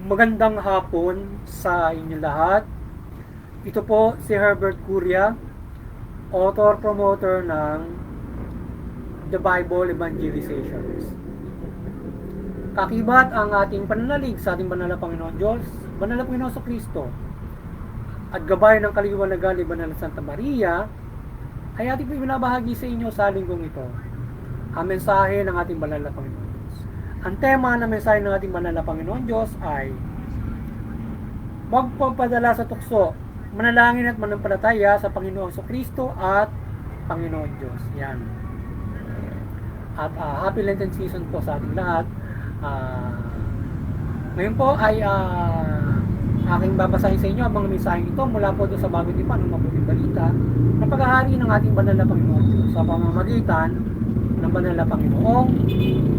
Magandang hapon sa inyo lahat. Ito po si Herbert Curia, author-promoter ng The Bible Evangelizations. Kakibat ang ating pananalig sa ating banal na Panginoon Diyos, banal na Panginoon sa Kristo, at gabay ng kaliwanagan ni Banal na Santa Maria, ay ating po ibinabahagi sa inyo sa linggong ito, ang mensahe ng ating banal na Panginoon. Ang tema ng mensahe ng ating banal na Panginoon Diyos ay magpapadala sa tukso, manalangin at manampalataya sa Panginoong Kristo at Panginoon Diyos. Yan. At happy Lenten season po sa ating lahat. Ngayon po ay aking babasahin sa inyo ang mga mensahe ito mula po doon sa Bagong Tipan ng Mabuting Balita na paghahari ng ating banal na Panginoon Diyos sa pamamagitan ng banal na Panginoong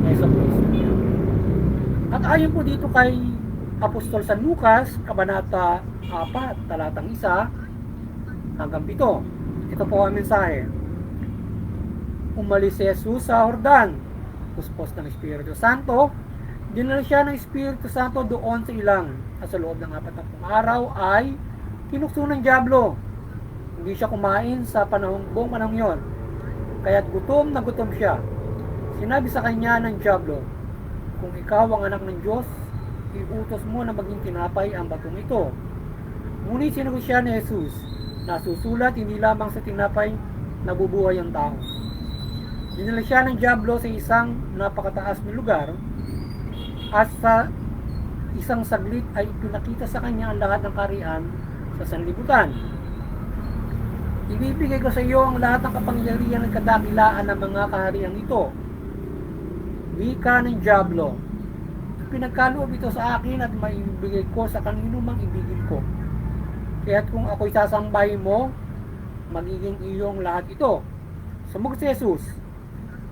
Yesu Cristo. At ayon po dito kay Apostol San Lucas, Kabanata 4, talatang 1 hanggang 7. Ito po ang mensahe. Umalis si Jesus sa Jordan, puspos ng Espiritu Santo, dinala siya ng Espiritu Santo doon sa ilang. At sa loob ng 40 araw ay tinukso ng dyablo. Hindi siya kumain sa buong panahon yon, kaya't gutom na gutom siya. Sinabi sa kanya ng dyablo, kung ikaw ang anak ng Diyos, iutos mo na maging tinapay ang batong ito. Ngunit sinagot siya ni Jesus, nasusulat hindi lamang sa tinapay nabubuhay ang tao. Dinala siya ng dyablo sa isang napakataas na lugar, at sa isang saglit ay ipinakita sa kanya ang lahat ng kaharian sa sanlibutan. Ibibigay ko sa iyo ang lahat ng kapangyarihan at kadakilaan ng mga kaharian ito. Wika ng dyablo, pinagkaloob ito sa akin at maibigay ko sa kanino mang ibigin ko. Kaya't kung ako'y sasambahin mo, magiging iyong lahat ito. Sumagot si Jesus,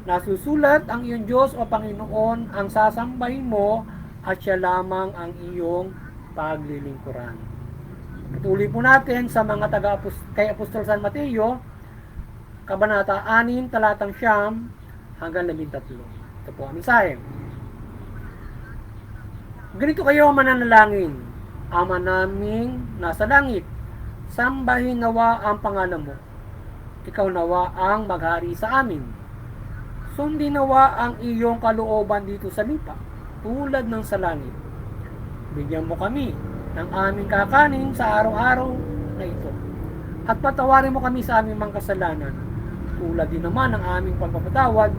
nasusulat ang iyong Diyos o Panginoon ang sasambahin mo at siya lamang ang iyong paglilingkuran. Patuloy po natin sa mga kay Apostol San Mateo, Kabanata 6, talatang 9 hanggang 13. Ito po ang mensahe. Ganito kayo mananalangin, Ama naming nasa langit, sambahin nawa ang pangalan mo. Ikaw nawa ang maghari sa amin. Sundin nawa ang iyong kalooban dito sa lupa, tulad ng sa langit. Bigyan mo kami ng aming kakanin sa araw-araw na ito. At patawarin mo kami sa aming mga kasalanan, tulad din naman ng aming pagpapatawad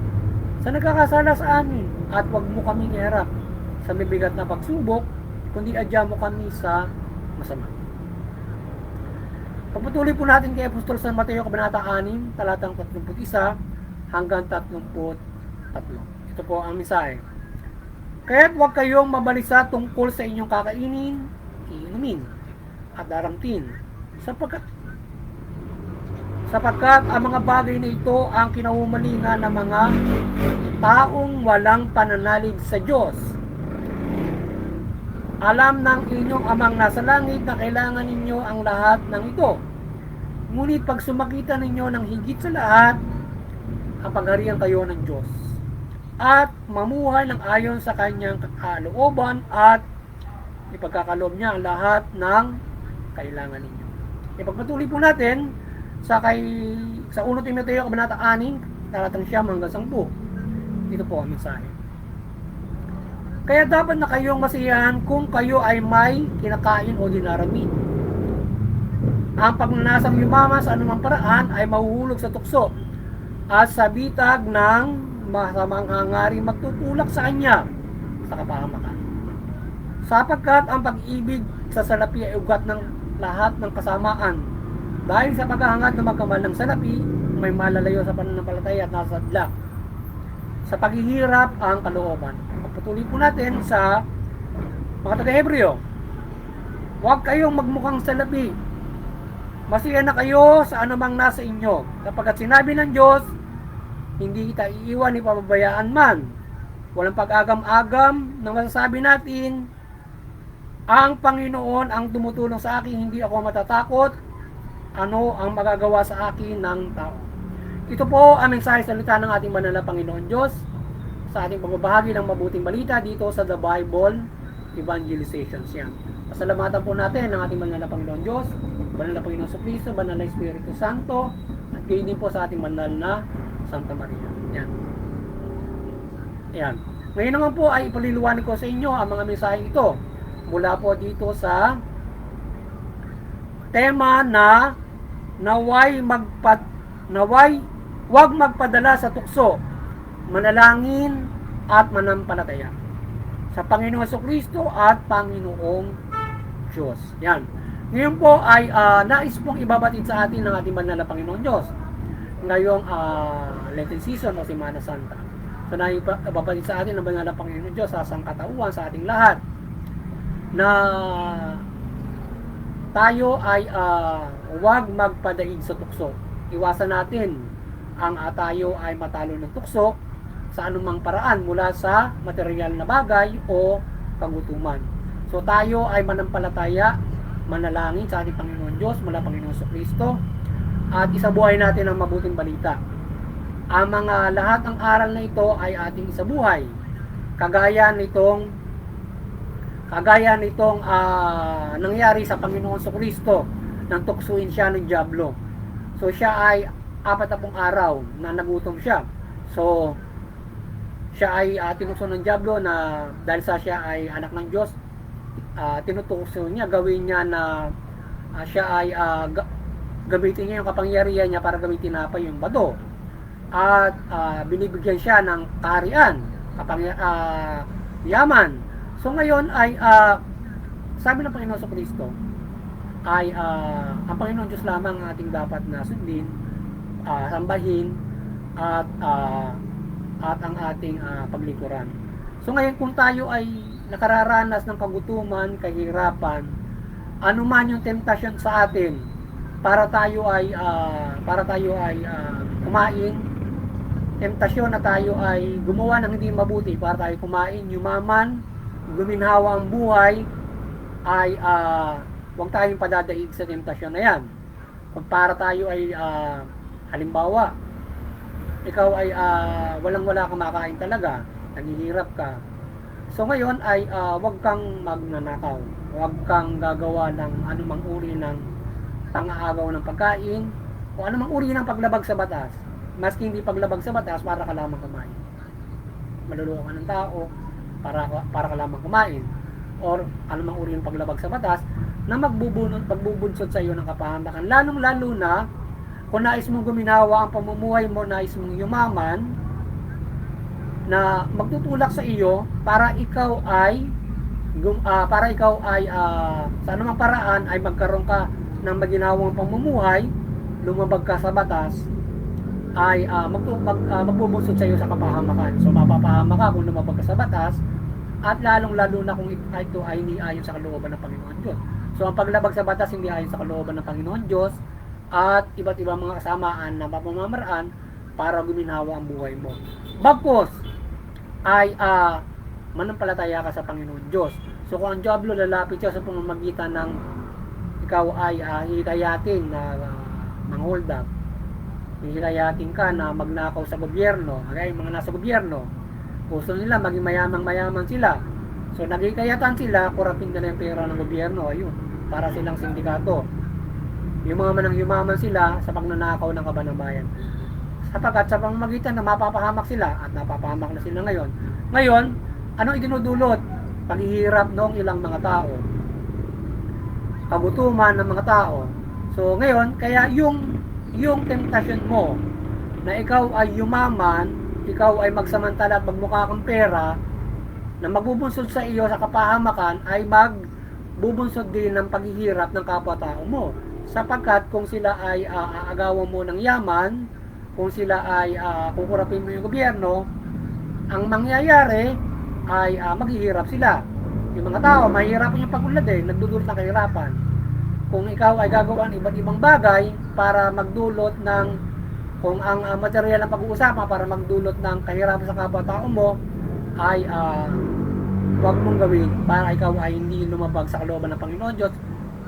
sa nagkakasala sa amin. At huwag mo kaming iharap sa mabigat na pagsubok, kundi adya mo kami sa masama. Pagpatuloy po natin kay Apostol San Mateo, Kabanata 6, talatang 31 hanggang 33. Ito po ang mensahe. Kaya't huwag kayong mabalisa tungkol sa inyong kakainin, iinumin, at daramtin, sapagkat ang mga bagay na ito ang kinahumalingan ng mga taong walang pananalig sa Diyos. Alam ng inyong amang nasa langit na kailangan ninyo ang lahat ng ito. Ngunit pag sumakita ninyo ng higit sa lahat, ang pagharian kayo ng Diyos at mamuhay ng ayon sa kanyang kalooban at ipagkakaloob niya ang lahat ng kailangan ninyo. Ipagpatuloy po natin sa 1 Timoteo, Kabanata 6, talatang 9 hanggang 10. Ito po ang mensahe. Kaya dapat na kayong masiyahan kung kayo ay may kinakain o dinaramin. Ang pagnanasang yumama sa anumang paraan ay mahuhulog sa tukso at sa bitag ng masamang hangaring magtutulak sa kanya sa kapahamakan. Sapagkat ang pag-ibig sa salapi ay ugat ng lahat ng kasamaan. Dahil sa paghahangad ng magkamal ng salapi, may malalayo sa pananampalataya at nasadlak. Sa paghihirap ang kalooban. Patuloy po natin sa mga taga-Hebreo. Huwag kayong magmukhang salapi. Masiya na kayo sa anumang nasa inyo. Kapagkat sinabi ng Diyos, hindi kita iiwan ni pababayaan man. Walang pag-agam-agam na masasabi natin, ang Panginoon ang tumutulong sa akin, hindi ako matatakot. Ano ang magagawa sa akin ng tao? Ito po ang mensahe salita ng ating banal na Panginoon Diyos sa ating pagbabahagi ng mabuting balita dito sa The Bible evangelizations yan. Pasalamatan po natin ang ating banal na Panginoon Diyos, banal na Panginoon Jesucristo, banal na Espiritu Santo, at gayon din po sa ating banal na Santa Maria. Yan. Yan. Ngayon naman po ay ipaliliwanag ko sa inyo ang mga mensaheng ito mula po dito sa tema na naway wag magpadala sa tukso, manalangin at manampalataya sa Panginoong Jesucristo at Panginoong Diyos. Yan. Ngayon po ay nais pong ibabatid sa atin ng ating banal na Panginoon Diyos ngayong Lenten season o Semana Santa. So naibabatid sa atin ng banal na Panginoon Diyos sa sangkatauhan sa ating lahat na tayo ay huwag magpadaig sa tukso. Iwasan natin ang tayo ay matalo ng tukso sa anumang paraan mula sa material na bagay o kagutuman. So tayo ay manampalataya, manalangin sa ating Panginoon Diyos mula Panginoon Jesucristo at isabuhay natin ang mabuting balita. Ang mga lahat ng aral na ito ay ating isabuhay. Kagaya nitong nangyari sa Panginoon Jesucristo nang tuksuin siya ng dyablo. So siya ay 40 araw na nagutom siya. So siya ay tinukso ng dyablo na dahil sa siya ay anak ng Diyos, tinutukso niya, gawin niya na siya ay gamitin niya yung kapangyarihan niya para gamitin tinapay yung bato. At binibigyan siya ng kaharian, yaman. So ngayon ay sabi ng Panginoon Jesucristo ay ang Panginoon Diyos lamang ang ating dapat na sundin, sambahin at ang ating paglingkuran. So ngayon kung tayo ay nakararanas ng kagutuman, kahirapan, anuman yung temptasyon sa atin para tayo ay kumain, temptasyon na tayo ay gumawa ng hindi mabuti para tayo kumain, yumaman, guminhawa ang buhay, ay huwag tayong padadaig sa temptasyon na yan. Kung para tayo ay halimbawa, ikaw ay walang-wala kang makain talaga, naghihirap ka. So ngayon ay huwag kang magnanakaw, huwag kang gagawa ng anumang uri ng pang-aagaw ng pagkain o anumang uri ng paglabag sa batas. Maski hindi paglabag sa batas, para ka lamang kumain. Maluloko ka ng tao, para ka lamang kumain. Or anumang uri ng paglabag sa batas na magbubunsod sa iyo ng kapahamakan. Lalong-lalo na kung nais mong guminawa ang pamumuhay mo, nais mong yumaman, na magtutulak sa iyo para ikaw ay sa anumang paraan ay magkaroon ka ng maginhawang pamumuhay, lumabag ka sa batas, ay magbubunsod sa iyo sa kapahamakan. So mapapahama ka kung lumabag ka sa batas, at lalong-lalo na kung ito ay hindi ayon sa kalooban ng Panginoon Diyos. So ang paglabag sa batas hindi ayon sa kalooban ng Panginoon Diyos, at iba't ibang mga kasamaan na mapamamaraan para guminhawa ang buhay mo. Bagkus ay manampalataya ka sa Panginoon Diyos. So kung ang dyablo lalapit siya sa pamamagitan ng ikaw ay hikayatin na manghold up, hikayatin ka na magnakaw sa gobyerno, okay, mga nasa gobyerno, gusto nila maging mayamang-mayaman sila. So naghihikayatan sila, kurapin nila yung pera ng gobyerno, ayun, para silang sindikato. Yumaman sila sa pagnanakaw ng kaban ng bayan. Sapagkat sa pamamagitan na mapapahamak sila, at napapahamak na sila ngayon. Ngayon, anong idinudulot? Paghihirap ng ilang mga tao, kagutuman ng mga tao. So ngayon, kaya yung temptasyon mo na ikaw ay yumaman, ikaw ay magsamantala at magmukha kang pera, na magbubunsod sa iyo sa kapahamakan, ay magbubunsod din ng paghihirap ng kapwa-tao mo. Sapagkat kung sila ay aagawan mo ng yaman, kung sila ay kukurapin mo yung gobyerno, ang mangyayari ay maghihirap sila. Yung mga tao, mahihirapan yung pag-unlad nagdudulot ng kahirapan. Kung ikaw ay gagawa ng iba't ibang bagay para magdulot ng, kung ang material ng pag-uusapan para magdulot ng kahirapan sa kapwa-tao mo, ay huwag mong gawin para ikaw ay hindi lumabag sa kalooban ng Panginoon Diyos.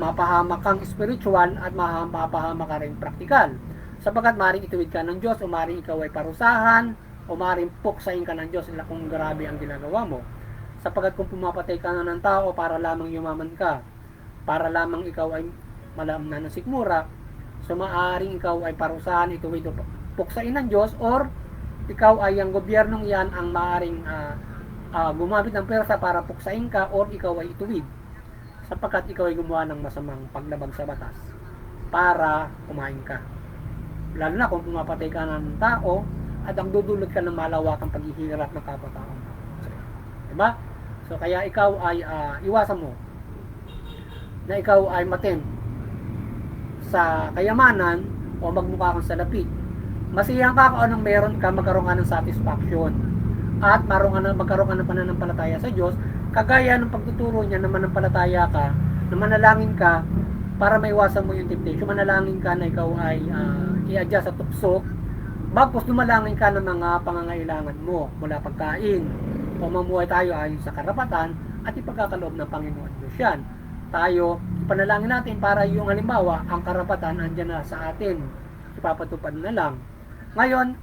Mapahamak kang spiritual at mapahamak ka rin praktikal. Sapagkat maaaring ituwid ka ng Diyos, o maaaring ikaw ay parusahan, o maaaring puksain ka ng Diyos kung grabe ang ginagawa mo. Sapagkat kung pumapatay ka na ng tao para lamang yumaman ka, para lamang ikaw ay malamnan ng sikmura, so maaaring ikaw ay parusahan, ito ay puksain ng Diyos, or ikaw ay ang gobyernong yan ang maaaring gumamit ng pwersa para puksain ka, or ikaw ay ituwid sapagkat ikaw ay gumawa ng masamang paglabag sa batas para kumain ka. Lalo na kung pumapatay ka ng tao at ang dudulot ka ng malawakang paghihirap ng kapwa-tao. Diba? So kaya ikaw ay iwasan mo na ikaw ay matem sa kayamanan o magmukha kang salapi. Masiyang ka kung anong meron ka, magkaroon ka ng satisfaction at magkaroon ka ng pananampalataya sa Diyos, kagaya ng pagtuturo niya na manampalataya ka, na manalangin ka para maiwasan mo yung temptation. Manalangin ka na ikaw ay i-adjust sa tukso, bagkus dumalangin ka ng mga pangangailangan mo mula pagkain o mamuhay tayo ayon sa karapatan at ipagkakaloob ng Panginoon Diyos yan. Tayo, ipanalangin natin para yung halimbawa, ang karapatan andyan na sa atin, ipapatupad na lang. Ngayon,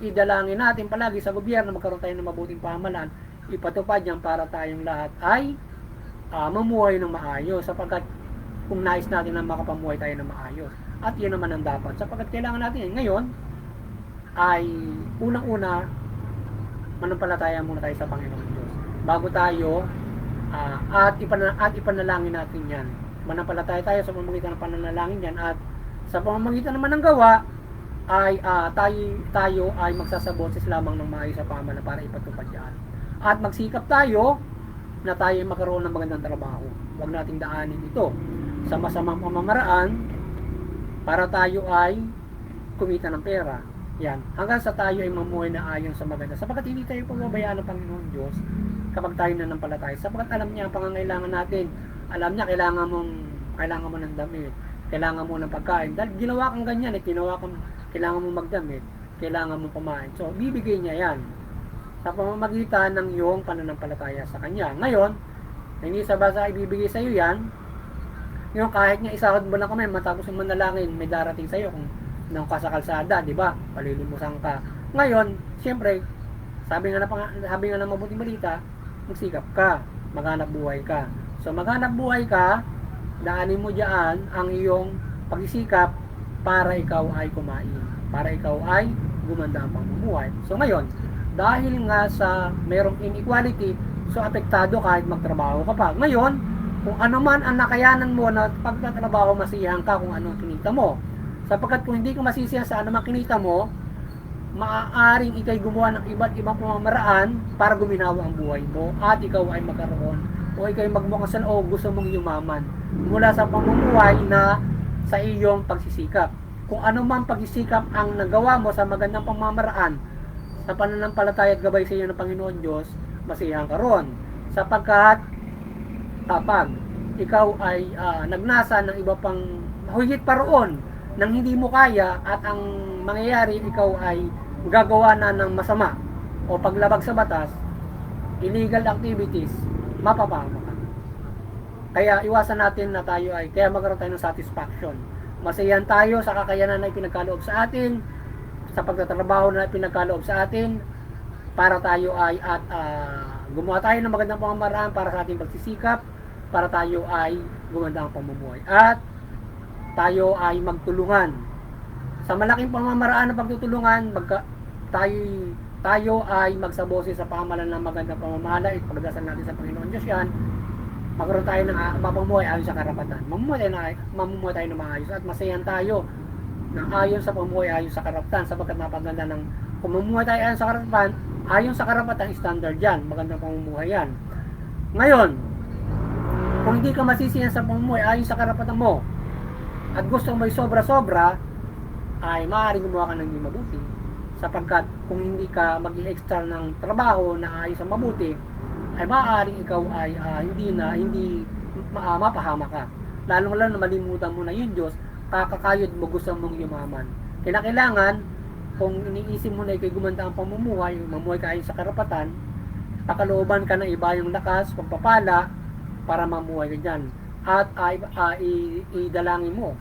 idalangin natin palagi sa gobyerno, magkaroon tayo ng mabuting pamahalaan, ipatupad yan para tayong lahat ay mamuhay ng maayos, sapagkat kung nais natin na makapamuhay tayo ng maayos. At yun naman ang dapat, sapagkat kailangan natin ngayon ay unang-una manampalataya muna tayo sa Panginoon Diyos bago tayo at ipanalangin natin yan. Manampalataya tayo sa pamamagitan ng pananalangin yan, at sa pamamagitan naman ng gawa ay tayo ay magsasaboses lamang ng maayos sa pamahalaan para ipatupad yan. At magsikap tayo na tayo ay makaroon ng magandang trabaho. Huwag nating daanin ito sa masamang pamamaraan para tayo ay kumita ng pera. Yan. Hanggang sa tayo ay mamuhay na ayon sa maganda. Sapagkat hindi tayo pababayaan ng Panginoon Diyos kapag tayo nanampalataya. Sapagkat alam niya ang pangangailangan natin. Alam niya kailangan mo ng damit. Kailangan mo ng pagkain. Dahil ginawa kang ganyan, kailangan mo magdamit. Kailangan mo kumain. So, bibigay niya yan sa pamamagitan ng iyong pananampalataya sa Kanya. Ngayon, hindi sa basa ibibigay sa iyo yan. Yung kahit nga isahod mo lang kami, matapos yung manalangin, may darating sa iyo kung nang kasakalsada, di ba? Palilimusan ka. Ngayon, siyempre, sabi nga ng mabuting balita, magsikap ka, maghanap buhay ka. So, maghanap buhay ka, daanin mo diyan ang iyong pagsisikap para ikaw ay kumain, para ikaw ay gumanda ang pamumuhay. So, ngayon, dahil nga sa merong inequality, so apektado kahit magtrabaho ka pa. Ngayon, kung ano man ang nakayanan mo na pagtatrabaho, masiyahan ka kung ano kinita mo. Sapagkat kung hindi ka masisiyahan sa anumang kinita mo, maaaring ikay gumawa ng iba't ibang pamamaraan para guminawa ang buhay mo at ikaw ay magkaroon o ikay magmukasan o gusto mong yumaman mula sa pamumuhay na sa iyong pagsisikap. Kung ano man pagsisikap ang nagawa mo sa magandang pamamaraan sa pananampalataya at gabay sa iyo ng Panginoon Diyos, masiyahan ka ron. Sapagkat kapag ikaw ay nagnasa ng iba pang higit pa roon nang hindi mo kaya at ang mangyayari ikaw ay gagawa na ng masama o paglabag sa batas, illegal activities, mapapama ka. Kaya iwasan natin na tayo ay, kaya magkaroon tayo ng satisfaction. Masayan tayo sa kakayanan na ipinagkaloob sa atin, sa pagtatrabaho na ipinagkaloob sa atin, para tayo ay gumawa tayo ng magandang pamamaraan para sa ating pagsisikap, para tayo ay gumandang pamumuhay. At tayo ay magtulungan. Sa malaking pamamaraan ng pagtutulungan, tayo ay magsaboses sa pamahalaan ng magandang pamamahala at pagdasal natin sa Panginoon Diyos yan, magkaroon tayo ng mapamuhay ayon sa karapatan. Mamumuhay tayo ng maayos at masayan tayo ng ayon sa pamumuhay ayon sa karapatan, sapagkat napaganda ng kung mamumuhay tayo ayon sa karapatan, standard yan, magandang pamumuhay yan. Ngayon, kung hindi ka masisiyan sa pamumuhay ayon sa karapatan mo, at gusto mo may sobra-sobra, ay maaaring gumawa ka ng hindi mabuti. Sapagkat kung hindi ka mag-extra ng trabaho na ayos ang mabuti, ay maaaring ikaw ay hindi mapahama ka. Lalong-lalo na malimutan mo na yung Diyos, kakakayod mo gusto mong yumaman. Kailangan, kung iniisip mo na ikay gumanda ang pamumuhay, mamuhay ka ayon sa karapatan, pakalooban ka ng iba yung lakas, pagpapala, para mamuhay ka dyan. At idalangin mo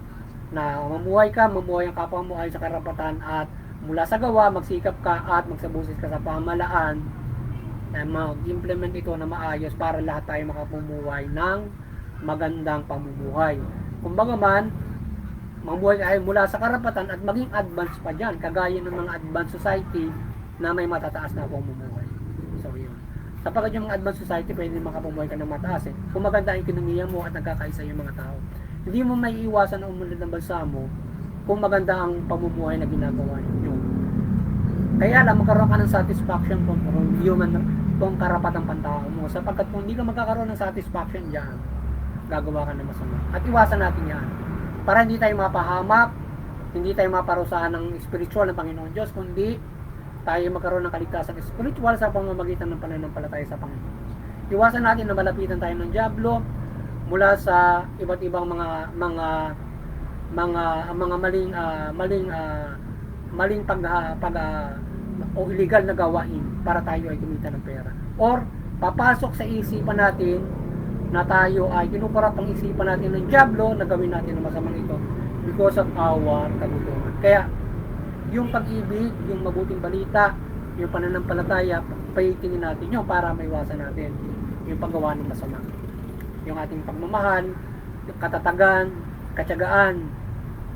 na mamuhay ang kapwa mo ayon sa karapatan, at mula sa gawa, magsikap ka at magsabusis ka sa pamahalaan mag-implement ito na maayos para lahat tayo makapumuhay ng magandang pamumuhay. Kumbaga man, mamuhay tayo mula sa karapatan at maging advanced pa dyan, kagaya ng mga advanced society na may matataas na pamumuhay. So yun. Sapagkat yung advanced society, pwede makapumuhay ka ng mataas eh. Kung maganda ang ekonomiya mo at nagkakaisa yung mga tao. Hindi mo may iwasan na umunlad ng bansa mo kung maganda ang pamumuhay na ginagawa ninyo. Kaya lang, magkaroon ka ng satisfaction kung karapatang pantao mo. Sapagkat kung hindi ka magkakaroon ng satisfaction dyan, gagawa ka ng masama. At iwasan natin yan. Para hindi tayo mapahamak, hindi tayo maparusahan ng spiritual ng Panginoon Diyos, kundi tayo magkaroon ng kaligtasan spiritual sa pamamagitan ng pananampalataya sa Panginoon. Iwasan natin na malapitan tayo ng dyablo mula sa iba't ibang mga maling o illegal na gawain para tayo ay kumita ng pera. Or papasok sa isipan natin na tayo ay kinukurap ang isipan natin ng dyablo na gawin natin ang masamang ito because of our kagutungan. Kaya yung pag-ibig, yung mabuting balita, yung pananampalataya, paitinin natin yun para maiwasan natin yung paggawa ng masama. Yung ating pagmamahal, yung katatagan, katyagaan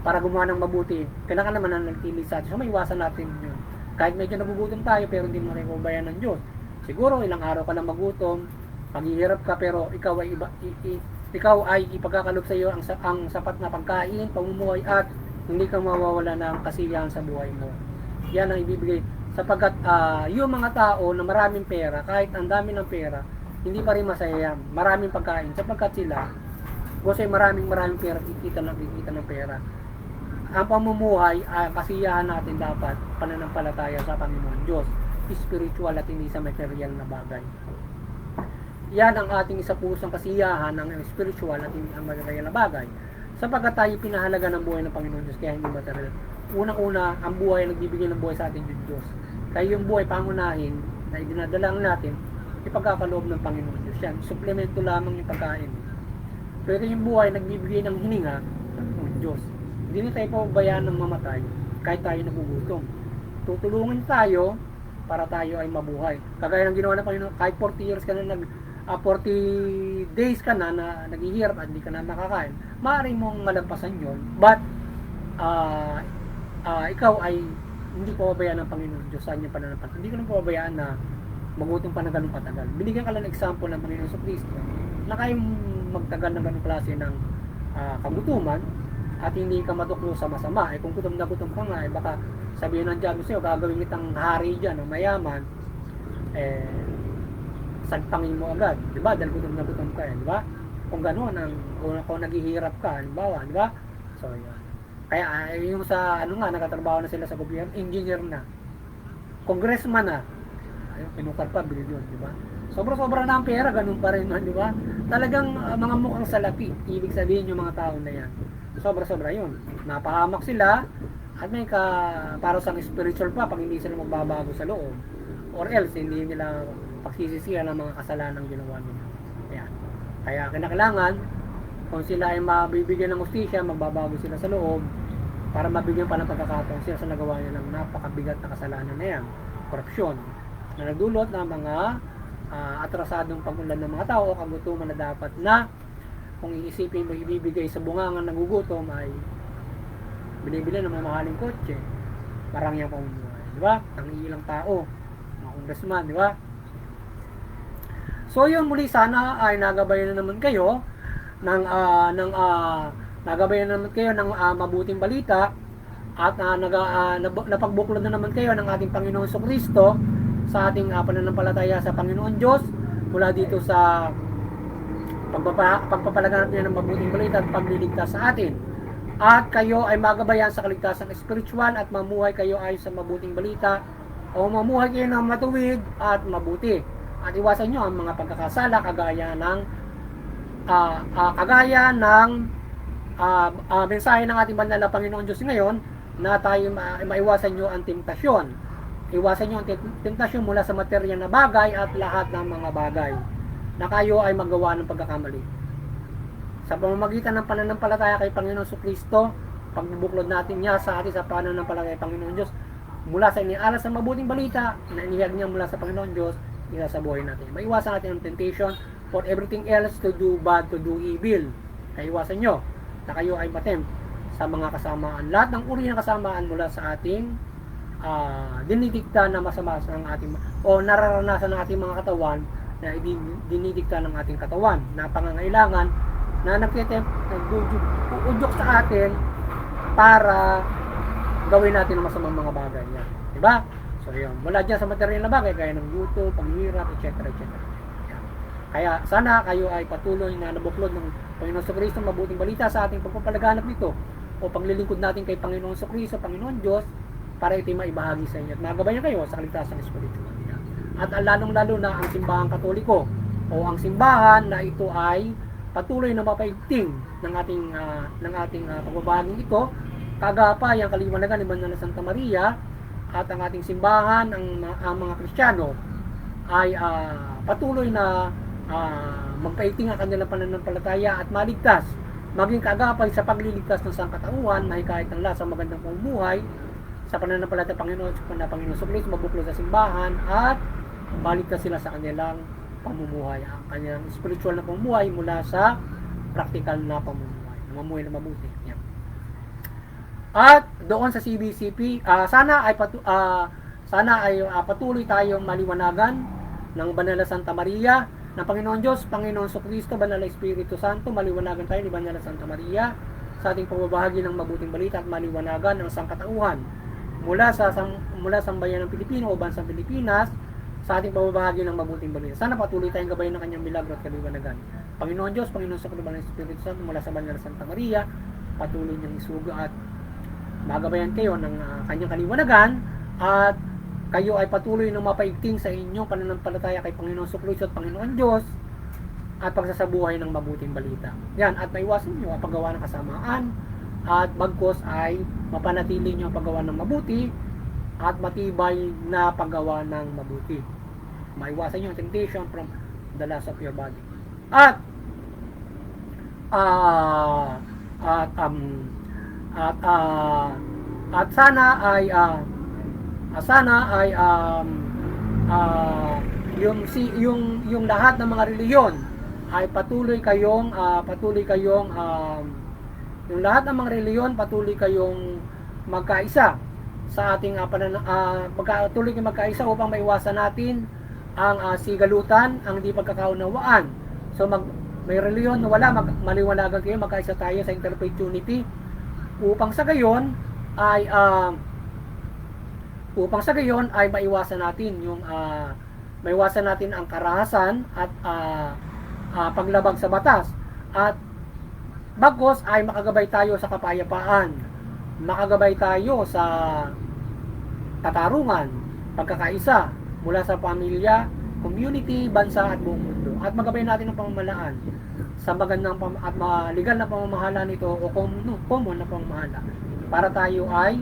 para gumawa ng mabuti. Kailangan naman na nagtili sa atin. So maiwasan natin yun. Kahit medyo nagugutom tayo pero hindi mo rin kubayan ng Diyos. Siguro ilang araw ka lang magutom, paghihirap ka pero ikaw ay ipagkakaloob sa iyo ang sapat na pagkain, pamumuhay at hindi ka mawawala ng kasiyahan sa buhay mo. Yan ang ibibigay. Sapagkat yung mga tao na maraming pera, kahit ang dami ng pera, hindi pa rin masaya yan. Maraming pagkain. Sapagkat sila, kasi maraming pera, kikita ng pera. Ang pamumuhay, kasiyahan natin dapat pananampalataya sa Panginoon Diyos, spiritual at hindi sa material na bagay. Yan ang ating isa pusong kasiyahan ng spiritual at hindi ang material na bagay. Sapagkat tayo pinahalaga ng buhay ng Panginoon Diyos kaya hindi material. Unang-una, ang buhay nagbibigay ng buhay sa ating Diyos. Kaya yung buhay pangunahin na idinadala natin, ipagkakaloob ng Panginoon Diyos. Yan, suplemento lamang yung pagkain. Pero yung buhay nagbibigay ng hininga ng Diyos. Hindi na tayo pababayaan ng mamatay kahit tayo nagugutom. Tutulungan tayo para tayo ay mabuhay. Kagaya ng ginawa ng Panginoon, kahit 40 years ka na 40 days ka na naghihirap at hindi ka na nakakain, maaari mong malagpasan yun. But ikaw ay hindi pababayaan ng Panginoon Diyos sa kanyang pananampalataya. Hindi ka lang pababayaan na magutom pa na ganun katagal. Binigyan ka lang ng example ng Panginoon sa Kristo na kayong magtagal ng ganung klase ng kagutuman at hindi ka matuklo sa masama. Kung gutom na gutom ka nga, baka sabihin ng Diyos sa'yo, gagawin kitang hari dyan, ng mayaman, sagpangin mo agad, di ba? Dahil gutom na gutom ka, di ba? Kung gano'n, kung naghihirap ka, halimbawa, di ba? So, yun. Kaya, yung sa, nakatrabaho na sila sa gobyerno, engineer na, congressman na, ayun, pinukar pa, bilyon, di ba? Sobra-sobra na ang pera, ganun pa rin, di ba? Talagang mga mukhang salapi, ibig sabihin yung mga tao na yan. Sobra-sobra yun. Napahamak sila, at may para sa spiritual pa, pag hindi sila magbabago sa loob. Or else, hindi nila pagsisisihan ng mga kasalanan ginawa nila. Ayan. Kaya kinakailangan, kung sila ay mabibigyan ng hustisya, magbabago sila sa loob, para mabigyan pa ng pagkakataon sila sa nagawa nila ng napakabigat na kasalanan na yan. Korupsyon. Na nagdulot ng mga atrasadong pag-unlad ng mga tao o kagutuman na dapat na kung iisipin mo ibibigay sa bungangan ng gugutom ay binibili ng mga mahaling kotse, marami ang pamumuhay, di ba? Ang ilang tao, mga congressman, di ba? So yun, muli sana ay nagabayan na naman kayo ng mabuting balita at napagbuklod na naman kayo ng ating Panginoon Kristo sa ating pananampalataya sa Panginoon Diyos mula dito sa pagpapalaganap niya ng mabuting balita at pagliligtas sa atin. At kayo ay magabayan sa kaligtasan spiritual at mamuhay kayo ayon sa mabuting balita o mamuhay kayo ng matuwid at mabuti. At iwasan nyo ang mga pagkakasala kagaya ng mensahe ng ating banal na Panginoon Diyos ngayon na tayo maiwasan nyo ang temptasyon. Iwasan nyo ang temptasyon mula sa material na bagay at lahat ng mga bagay na kayo ay magawa ng pagkakamali. Sa pamamagitan ng pananampalataya kay Panginoon Kristo, pagbubuklod natin niya sa atin sa pananampalataya kay Panginoon Diyos, mula sa inialas sa mabuting balita na inihag niya mula sa Panginoon Diyos, isa sa buhay natin. Maiwasan natin ang temptation for everything else to do bad, to do evil. Kaya iwasan nyo na kayo ay matempt sa mga kasamaan. Lahat ng uri ng kasamaan mula sa ating dinidikta na masama ng ating o nararanasan ng ating mga katawan na dinidikta ng ating katawan na pangangailangan na nagtudyok sa atin para gawin natin ang masamang mga bagay niya. Diba? So yun, mula dyan sa material na bagay gaya ng guto, paghihirap, etc. Kaya sana kayo ay patuloy na nabuklod ng Panginoon Kristo mabuting balita sa ating pagpapalaganap nito o paglilingkod natin kay Panginoon Kristo, Panginoon Diyos, para ito'y maibahagi sa inyo at magabayan kayo sa kaligtasan ng Espiritu. At lalong-lalo na ang simbahan Katoliko o ang simbahan na ito ay patuloy na mapaigting ng ating pagbabahaging ito, kagapay ang kaliwanagan ni Banal na Santa Maria at ang ating simbahan, ang mga Kristiyano ay patuloy na magpaigting ang kanilang pananampalataya at maligtas, maging kagapay sa pagliligtas ng sangkatauhan, mahikayat ng lahat sa magandang pamumuhay sa pananampalataya Panginoon na Panginoon Kristo, mabuklod sa simbahan at maligtas sila sa kanilang pamumuhay, ang kanilang spiritual na pamumuhay mula sa practical na pamumuhay, namumuhay na mabuti. Yan. At doon sa CBCP, sana ay patuloy tayong maliwanagan ng Banal na Santa Maria ng Panginoon Diyos, Panginoon Kristo, Banal na Espiritu Santo, maliwanagan tayo ni Banal na Santa Maria sa ating pagbabahagi ng mabuting balita at maliwanagan ng sangkatauhan mula sa sambayan ng Pilipino o bansang Pilipinas sa ating pagbabahagi ng mabuting balita. Sana patuloy tayong gabayan ng kanyang milagro at kaliwanagan. Panginoon Diyos, Panginoon sa Banal na Espiritu Santo, mula sa Banal na Santa Maria, patuloy niyang isuga at magabayan kayo ng kanyang kaliwanagan at kayo ay patuloy na mapaigting sa inyong pananampalataya kay Panginoon Kristo at Panginoon Diyos at pagsasabuhay ng mabuting balita. Yan, at maiwasan niyo ang paggawa ng kasamaan at bagkos ay mapanatili niyo ang paggawa ng mabuti at matibay na paggawa ng mabuti. Maiwasan niyo ang temptation from the lust of your body. At sana ay yung lahat ng mga reliyon ay patuloy kayong yung lahat ng mga reliyon patuloy kayong magkaisa sa ating patuloy kayong magkaisa upang maiwasan natin ang sigalutan, ang di pagkakaunawaan. So may reliyon na wala, maliwanagan kayo, magkaisa tayo sa interfaith unity upang sa gayon ay maiwasan natin ang karahasan at paglabag sa batas at bagkos ay makagabay tayo sa kapayapaan, makagabay tayo sa katarungan, pagkakaisa mula sa pamilya, community, bansa at buong mundo at magabay natin ang pamamalaan sa magandang at legal na pamamahala nito o common na pamamahala para tayo ay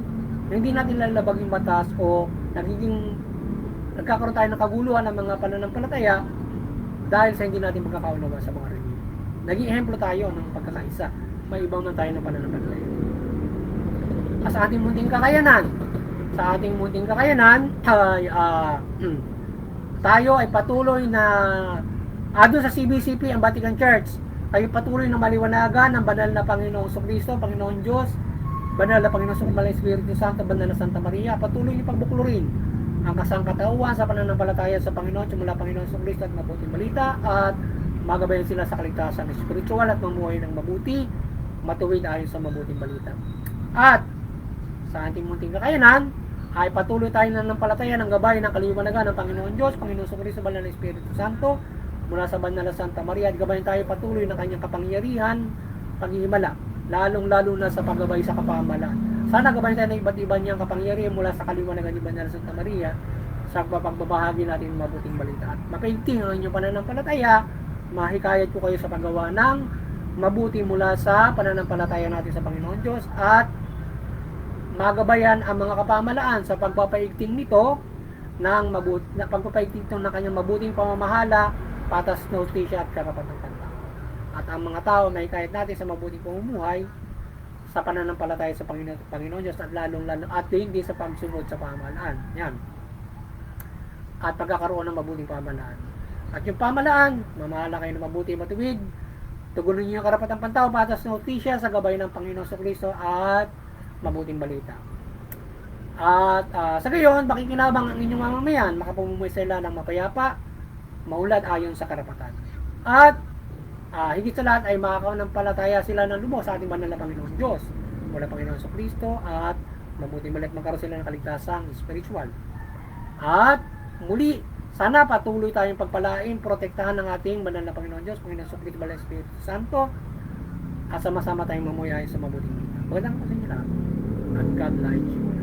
hindi natin lalabag yung batas o nagkakaroon tayo ng kaguluhan ng mga pananampalataya dahil sa hindi natin pagkakaunawa sa mga relihiyon. Naging ehemplo tayo ng pagkakaisa. May ibang man tayo ng pananampalataya. Sa ating munting kakayanan ay tayo ay patuloy na doon sa CBCP, ang Vatican Church, kayo patuloy na maliwanagan ng banal na Panginoong Kristo, Panginoon Diyos, banal na Panginoon Banal na Espiritu Santo, Banal na Santa Maria, patuloy niyo pagbuklurin ang kasangkatauhan sa pananampalataya sa Panginoon, mula Panginoon Kristo at mabuting balita at magabayan sila sa kaligtasan spiritual at mamuhay ng mabuti, matuwid ayon sa mabuting balita. At sa ating munting kakayanan ay patuloy tayo na nanampalataya ng gabay ng kaliwanagan ng Panginoon Diyos, Panginoon Kristo, Banal na Espiritu Santo, mula sa Banal na Santa Maria, at gabayan tayo patuloy ng kanyang kapangyarihan, paghihimala, lalong-lalo na sa paggabay sa kapamahalaan. Sana gabayan tayo ng iba't iba niyang kapangyarihan mula sa kaliwanagan ni Banal na Santa Maria sa pagbabahagi natin ng mabuting balita. At mapaigting ang inyong pananampalataya, mahikayat ko kayo sa paggawa ng mabuti mula sa pananampalataya natin sa Panginoon Diyos at magabayan ang mga kapamahalaan sa pagpapaigting nito ng pagpapaigting nito ng kanyang mabuting pamamahala, patas na hustisya at karapatan-tanda. At ang mga tao na hikayat natin sa mabuting pamumuhay sa pananampalataya sa Panginoon Diyos at lalong-lalo at hindi sa pagsunod sa pamahalaan. Yan. at pagkakaroon ng mabuting pamahalaan. At yung pamahalaan, mamahala kayo ng mabuti matuwid, tugunin niyo yung karapatang pantao, patas na hustisya sa gabay ng Panginoong Kristo at mabuting balita. At sa gayon, makikinabang ang inyong mamamayan, makapamumuhay sila ng mapayapa, maulad ayon sa karapatan. At higit sa lahat ay makakanampalataya sila ng lubos sa ating banal na Panginoon Diyos, mula Panginoon Kristo, at mabuting balita magkaroon sila ng kaligtasang spiritual. At muli, sana patuloy tayong pagpalain, protektahan ng ating banal na Panginoon Diyos, Panginoon Kristo, Banal Espiritu Santo, at sama-sama tayong mamuhay sa mabuting balita. Magandang po sa inyo lahat. And God bless you.